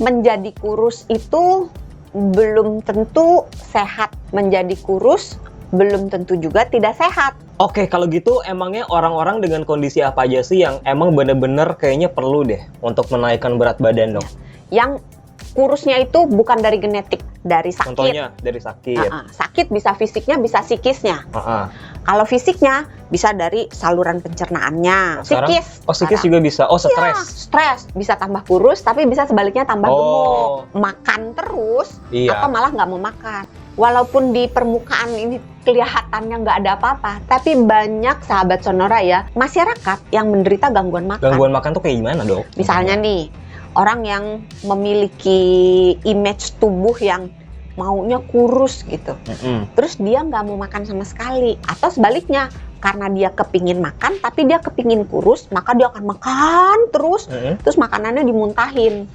menjadi kurus itu belum tentu sehat. Menjadi kurus belum tentu juga tidak sehat. Oke, kalau gitu emangnya orang-orang dengan kondisi apa aja sih yang emang bener-bener kayaknya perlu deh untuk menaikkan berat badan dong? Yang kurusnya itu bukan dari genetik, dari sakit. Contohnya dari sakit. Sakit bisa fisiknya, bisa psikisnya. Kalau fisiknya bisa dari saluran pencernaannya. Psikis. Oh, psikis juga bisa. Oh, stres. Iya, stres. Bisa tambah kurus, tapi bisa sebaliknya tambah gemuk. Makan terus, atau malah nggak mau makan. Walaupun di permukaan ini kelihatannya nggak ada apa-apa, tapi banyak sahabat Sonora ya, masyarakat yang menderita gangguan makan. Gangguan makan tuh kayak gimana, Dok? Misalnya nih, orang yang memiliki image tubuh yang maunya kurus gitu. Terus dia nggak mau makan sama sekali. Atau sebaliknya, karena dia kepingin makan, tapi dia kepingin kurus, maka dia akan makan terus, terus makanannya dimuntahin.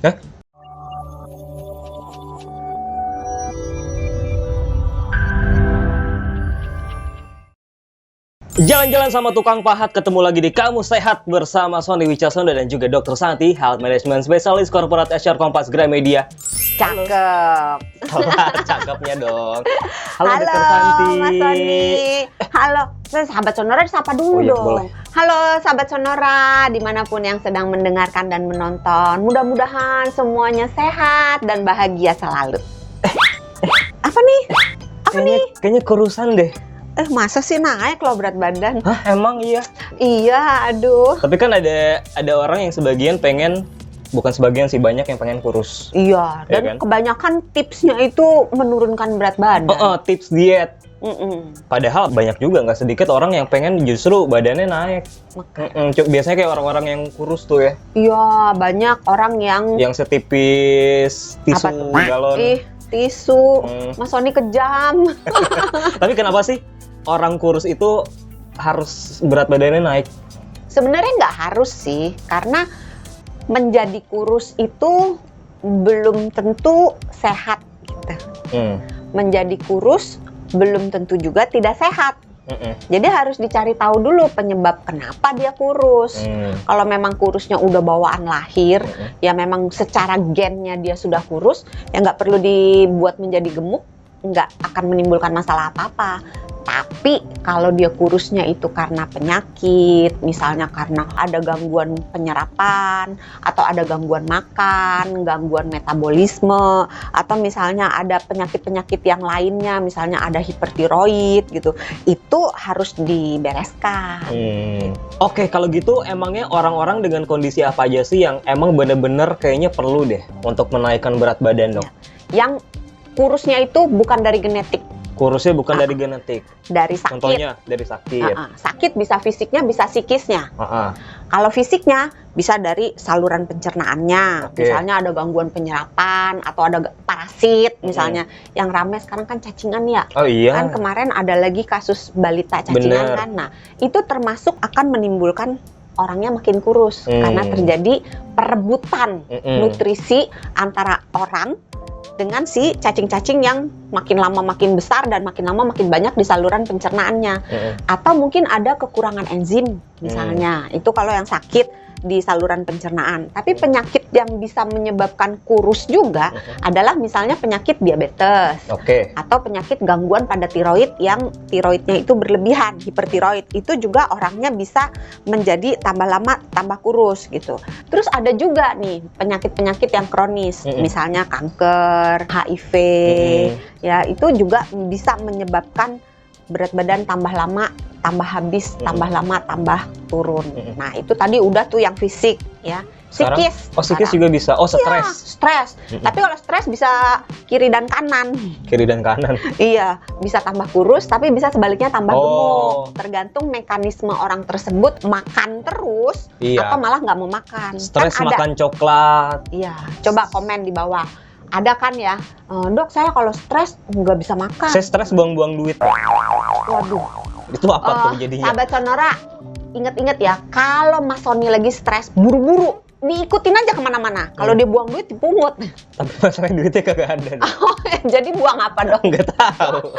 Jalan-jalan sama tukang pahat, ketemu lagi di Kamu Sehat bersama Sony Wicaksono dan juga Dr. Santi, Health Management Specialist Corporate HR Kompas Gramedia. Cakep. Cakepnya dong. Halo Dr. Santi. Mas Sony. Halo, sahabat Sonora disapa dulu dong. Boleh. Halo sahabat Sonora, dimanapun yang sedang mendengarkan dan menonton. Mudah-mudahan semuanya sehat dan bahagia selalu. Apa nih? Kayaknya kurusan deh. Masa sih naik loh berat badan? Hah, emang iya? Iya, aduh. Tapi kan ada orang yang sebagian pengen, bukan sebagian sih, banyak yang pengen kurus. Iya, dan kan? kebanyakan tipsnya itu menurunkan berat badan. Tips diet. Padahal banyak juga, nggak sedikit orang yang pengen justru badannya naik. Biasanya kayak orang-orang yang kurus tuh ya. Iya, banyak orang yang setipis tisu galon. Tisu, Mas Sony kejam. Tapi kenapa sih orang kurus itu harus berat badannya naik? Sebenarnya nggak harus sih, karena menjadi kurus itu belum tentu sehat gitu. Menjadi kurus belum tentu juga tidak sehat. Jadi harus dicari tahu dulu penyebab kenapa dia kurus. Kalau memang kurusnya udah bawaan lahir, ya memang secara gennya dia sudah kurus, ya nggak perlu dibuat menjadi gemuk, nggak akan menimbulkan masalah apa-apa. Tapi kalau dia kurusnya itu karena penyakit, misalnya karena ada gangguan penyerapan, atau ada gangguan makan, gangguan metabolisme, atau misalnya ada penyakit-penyakit yang lainnya, misalnya ada hipertiroid gitu, itu harus dibereskan. Oke, kalau gitu emangnya orang-orang dengan kondisi apa aja sih yang emang bener-bener kayaknya perlu deh untuk menaikkan berat badan dong? Yang kurusnya itu bukan dari genetik. Kurusnya bukan dari genetik. Dari sakit. Contohnya dari sakit. Sakit bisa fisiknya, bisa psikisnya. Kalau fisiknya bisa dari saluran pencernaannya. Misalnya ada gangguan penyerapan atau ada parasit misalnya. Yang ramai sekarang kan cacingan ya. Oh iya. Kan kemarin ada lagi kasus balita cacingan kan. Nah, itu termasuk akan menimbulkan orangnya makin kurus karena terjadi perebutan nutrisi antara orang dengan si cacing-cacing yang makin lama makin besar dan makin lama makin banyak di saluran pencernaannya. Atau mungkin ada kekurangan enzim misalnya. Itu kalau yang sakit di saluran pencernaan. Tapi penyakit yang bisa menyebabkan kurus juga adalah misalnya penyakit diabetes. Atau penyakit gangguan pada tiroid yang tiroidnya itu berlebihan, hipertiroid. Itu juga orangnya bisa menjadi tambah lama tambah kurus gitu. Terus ada juga nih penyakit-penyakit yang kronis, misalnya kanker, HIV, ya itu juga bisa menyebabkan berat badan tambah lama, tambah habis, tambah lama, tambah turun. Nah, itu tadi udah tuh yang fisik ya. Psikis. Psikis juga bisa. Oh, stres. Iya, stres. Tapi kalau stres bisa kiri dan kanan. Kiri dan kanan. Iya, bisa tambah kurus, tapi bisa sebaliknya tambah gemuk. Tergantung mekanisme orang tersebut makan terus atau malah nggak mau makan. Stres kan makan coklat. Iya, coba komen di bawah. Ada kan ya, dok saya kalau stres nggak bisa makan. Saya stres buang-buang duit. Waduh. Itu apa tuh jadinya? Sahabat Sonora, inget-inget ya, kalau Mas Sony lagi stres, buru-buru diikutin aja kemana-mana. Kalau dia buang duit, dipungut. Tapi masalahnya duitnya kagak ada. Jadi buang apa dong? Nggak tahu.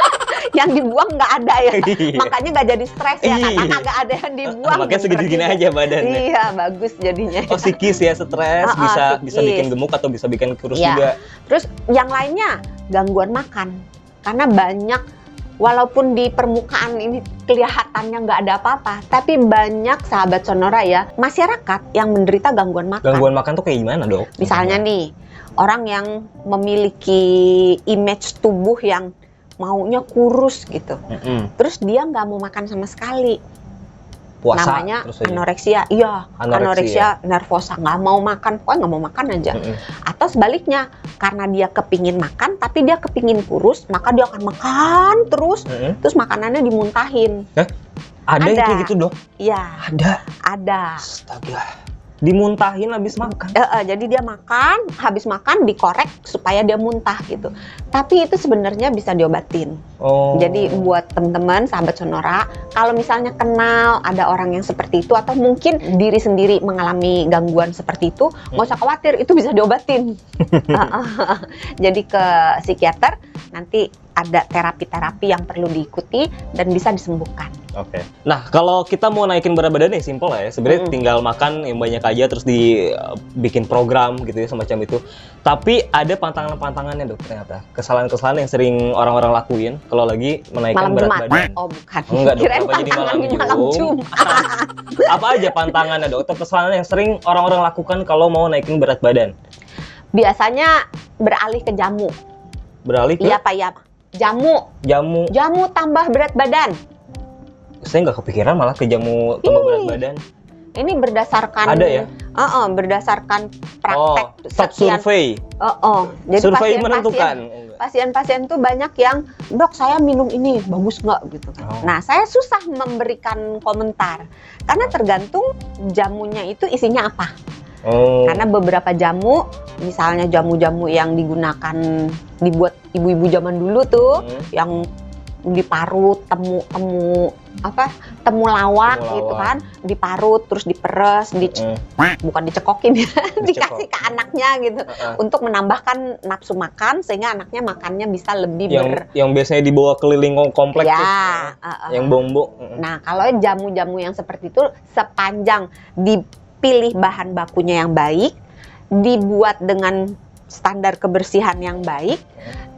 yang dibuang nggak ada ya. Iya. Makanya nggak jadi stres ya, karena Iya. nggak ada yang dibuang. Makanya segini-gini aja badannya. Iya, bagus jadinya. Oh, psikis ya, stres bisa psikis. bikin gemuk atau bisa bikin kurus Iya. juga. Terus yang lainnya gangguan makan, karena banyak, walaupun di permukaan ini kelihatannya nggak ada apa-apa, tapi banyak sahabat Sonora ya, masyarakat yang menderita gangguan makan. Gangguan makan tuh kayak gimana, Dok? Misalnya nih, orang yang memiliki image tubuh yang maunya kurus gitu, terus dia nggak mau makan sama sekali. Puasa Namanya terus aja. anoreksia. Iya, Anoreksia nervosa, nggak mau makan, pokoknya nggak mau makan aja. Atau sebaliknya, karena dia kepingin makan tapi dia kepingin kurus, maka dia akan makan terus, terus makanannya dimuntahin. Ada yang Ada. kayak gitu, Dok? Iya, Ada. ada. Astaga. Dimuntahin habis makan. Jadi dia makan, habis makan dikorek supaya dia muntah gitu. Tapi itu sebenarnya bisa diobatin. Oh. Jadi buat teman-teman sahabat Sonora, kalau misalnya kenal ada orang yang seperti itu atau mungkin diri sendiri mengalami gangguan seperti itu, nggak usah khawatir, itu bisa diobatin. Jadi ke psikiater, nanti ada terapi-terapi yang perlu diikuti dan bisa disembuhkan. Oke. Nah, kalau kita mau naikin berat badan nih simpel lah ya. Sebenarnya tinggal makan yang banyak aja terus dibikin program gitu ya semacam itu. Tapi ada pantangan-pantangannya, Dok, ternyata. Kesalahan-kesalahan yang sering orang-orang lakuin kalau lagi menaikkan Malam berat Jumat. badan. Oh, bukan. Enggak, Dok. Kirain Kenapa jadi malam pantangannya malam Jumat. Apa aja pantangannya, Dok? Atau kesalahan yang sering orang-orang lakukan kalau mau naikin berat badan? Biasanya beralih ke jamu. Beralih ke Iya, Pak, ya. jamu. Jamu tambah berat badan. Saya nggak kepikiran malah ke jamu tambah berat badan. Ini berdasarkan Ada ya? Berdasarkan praktek Stop survey. Jadi Survei menentukan. pasien-pasien tuh banyak yang, "Dok, saya minum ini bagus nggak?" gitu kan. Nah, saya susah memberikan komentar karena tergantung jamunya itu isinya apa. Karena beberapa jamu, misalnya jamu-jamu yang digunakan dibuat ibu-ibu zaman dulu tuh, yang diparut, temu lawak gitu kan, diparut terus diperes, bukan dicekokin ya, dikasih ke anaknya gitu, untuk menambahkan nafsu makan sehingga anaknya makannya bisa lebih yang biasanya dibawa keliling kompleks ya, yang bombo. Nah, kalau jamu-jamu yang seperti itu, sepanjang dipilih bahan bakunya yang baik, dibuat dengan standar kebersihan yang baik,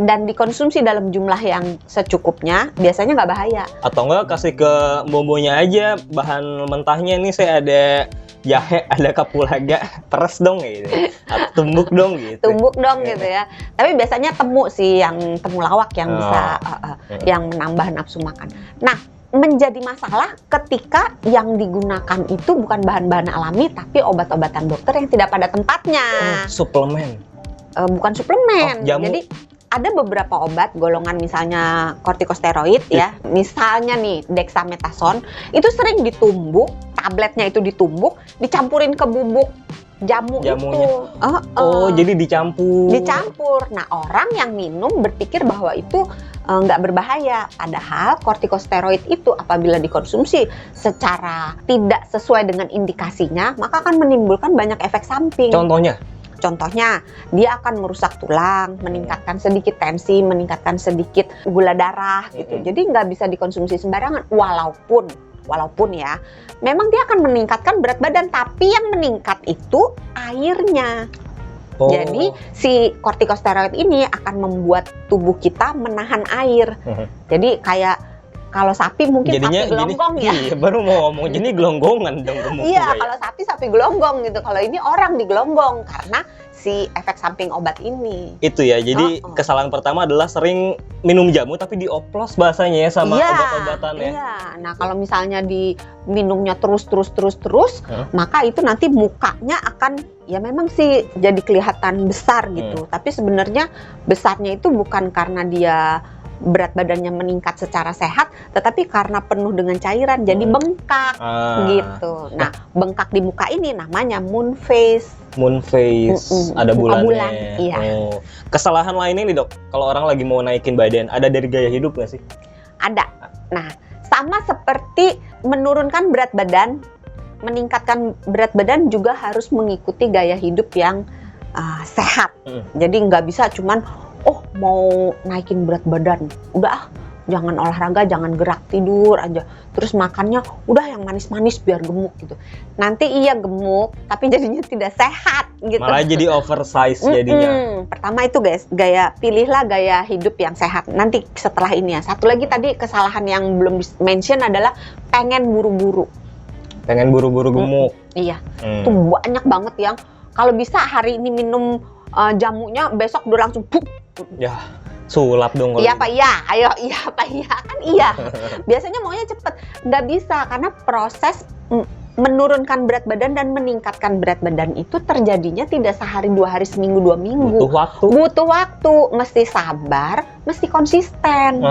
dan dikonsumsi dalam jumlah yang secukupnya, biasanya nggak bahaya. Atau enggak kasih ke bombonya aja, bahan mentahnya nih saya ada jahe, ada kapulaga, peres dong gitu. Atau tumbuk dong gitu. Tumbuk dong gitu ya. Tapi biasanya temu sih, yang temu lawak yang bisa yang menambah nafsu makan. Nah, menjadi masalah ketika yang digunakan itu bukan bahan-bahan alami tapi obat-obatan dokter yang tidak pada tempatnya. Suplemen. Bukan suplemen. Jamu. Jadi ada beberapa obat golongan misalnya kortikosteroid ya. Misalnya nih dexamethasone itu sering ditumbuk, tabletnya itu ditumbuk, dicampurin ke bubuk jamunya itu. Jadi dicampur. Nah, orang yang minum berpikir bahwa itu nggak berbahaya. Padahal kortikosteroid itu apabila dikonsumsi secara tidak sesuai dengan indikasinya, maka akan menimbulkan banyak efek samping. Contohnya, dia akan merusak tulang, meningkatkan sedikit tensi, meningkatkan sedikit gula darah gitu. Jadi nggak bisa dikonsumsi sembarangan. Walaupun ya, memang dia akan meningkatkan berat badan, tapi yang meningkat itu airnya. Jadi si kortikosteroid ini akan membuat tubuh kita menahan air. Jadi kayak kalau sapi mungkin sapi gelonggong ya. Iya, baru mau ngomong jadi gelonggongan dong gemuk. Iya, kalau sapi gelonggong gitu. Kalau ini orang digelonggong karena si efek samping obat ini. Itu ya. Jadi kesalahan pertama adalah sering minum jamu tapi dioplos bahasanya ya sama obat-obatan ya. Iya. Nah, kalau misalnya diminumnya terus, maka itu nanti mukanya akan ya memang sih jadi kelihatan besar gitu. Tapi sebenarnya besarnya itu bukan karena dia berat badannya meningkat secara sehat, tetapi karena penuh dengan cairan jadi bengkak gitu. Nah, bengkak di muka ini namanya moon face. Ada bulan. Iya. Kesalahan lainnya nih, Dok, kalau orang lagi mau naikin badan, ada dari gaya hidup nggak sih? Ada. Nah, sama seperti menurunkan berat badan, meningkatkan berat badan juga harus mengikuti gaya hidup yang sehat. Jadi nggak bisa cuman mau naikin berat badan, udah jangan olahraga, jangan gerak, tidur aja. Terus makannya udah yang manis-manis biar gemuk gitu. Nanti iya gemuk, tapi jadinya tidak sehat gitu. Malah jadi oversize jadinya. Pertama itu guys, pilihlah gaya hidup yang sehat. Nanti setelah ini ya. Satu lagi tadi kesalahan yang belum mention adalah pengen buru-buru. Pengen buru-buru gemuk. Iya, itu banyak banget yang kalau bisa hari ini minum jamunya, besok udah langsung buk. Ya, sulap dong. Iya Pak, iya. Ayo, iya Pak, iya. Kan iya. Biasanya maunya cepet. Nggak bisa, karena proses menurunkan berat badan dan meningkatkan berat badan itu terjadinya tidak sehari, 2 hari, seminggu, 2 minggu. Butuh waktu. Mesti sabar, mesti konsisten.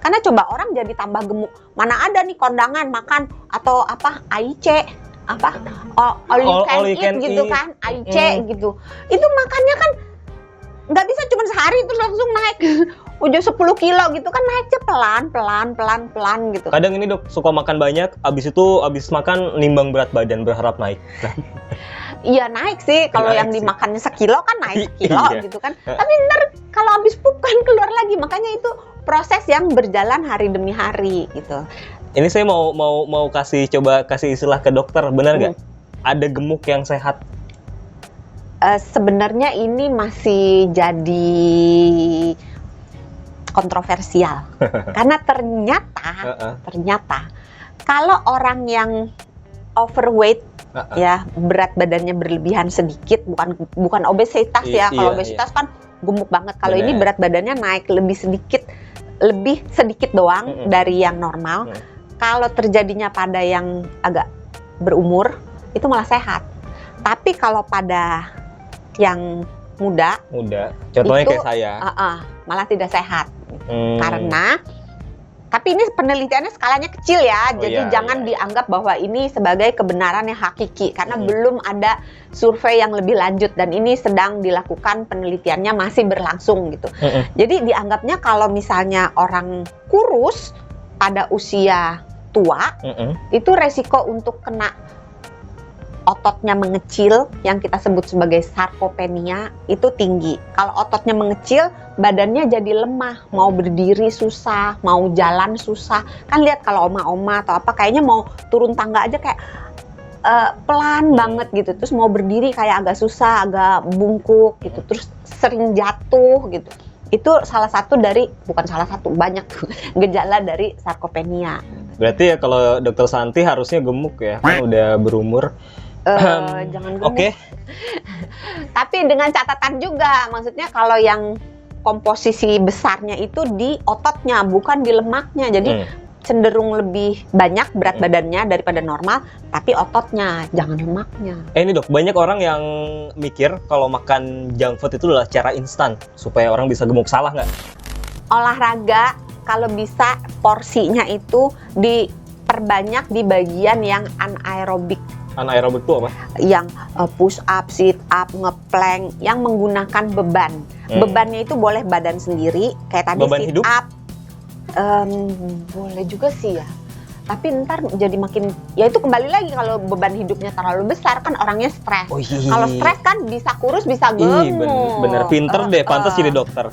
Karena coba orang jadi tambah gemuk. Mana ada nih kondangan makan atau apa, AIC, apa all you can eat gitu kan, AIC gitu. Itu makannya kan nggak bisa cuma sehari terus langsung naik udah 10 kilo gitu kan, naiknya pelan gitu. Kadang ini dok suka makan banyak, abis makan nimbang berat badan berharap naik. Iya naik sih, kalau yang dimakannya sekilo kan naik sekilo gitu kan. Tapi ntar kalau abis pup kan keluar lagi, makanya itu proses yang berjalan hari demi hari gitu. Ini saya mau kasih istilah ke dokter, benar nggak? Ada gemuk yang sehat? Sebenarnya ini masih jadi kontroversial karena ternyata kalau orang yang overweight ya, berat badannya berlebihan sedikit, bukan obesitas ya. Kalau obesitas kan gemuk banget. Kalau ini berat badannya naik lebih sedikit doang dari yang normal. Kalau terjadinya pada yang agak berumur itu malah sehat. Tapi kalau pada yang muda, contohnya itu, kayak saya, malah tidak sehat. Karena, tapi ini penelitiannya skalanya kecil ya, jadi jangan dianggap bahwa ini sebagai kebenaran yang hakiki, karena belum ada survei yang lebih lanjut dan ini sedang dilakukan, penelitiannya masih berlangsung gitu. Jadi dianggapnya kalau misalnya orang kurus pada usia tua, itu resiko untuk kena ototnya mengecil, yang kita sebut sebagai sarkopenia, itu tinggi. Kalau ototnya mengecil, badannya jadi lemah, mau berdiri susah, mau jalan susah. Kan lihat kalau oma-oma atau apa, kayaknya mau turun tangga aja kayak pelan banget gitu. Terus mau berdiri kayak agak susah, agak bungkuk gitu. Terus sering jatuh gitu. Itu banyak gejala dari sarkopenia. Berarti ya kalau dokter Santi harusnya gemuk ya, kan udah berumur. Jangan gemuk. Oke. Tapi dengan catatan juga, maksudnya kalau yang komposisi besarnya itu di ototnya, bukan di lemaknya. Jadi cenderung lebih banyak berat badannya daripada normal, tapi ototnya, jangan lemaknya. Ini dok, banyak orang yang mikir kalau makan junk food itu adalah cara instan supaya orang bisa gemuk. Salah nggak? Olahraga kalau bisa porsinya itu diperbanyak di bagian yang anaerobik. Anaerobik itu apa? Yang push up, sit up, ngeplank, yang menggunakan beban. Bebannya itu boleh badan sendiri, kayak tadi beban sit hidup? up. Boleh juga sih ya. Tapi ntar jadi makin, ya itu kembali lagi kalau beban hidupnya terlalu besar kan orangnya stres. Kalau stres kan bisa kurus, bisa gemuk. Bener pinter deh, pantas jadi dokter.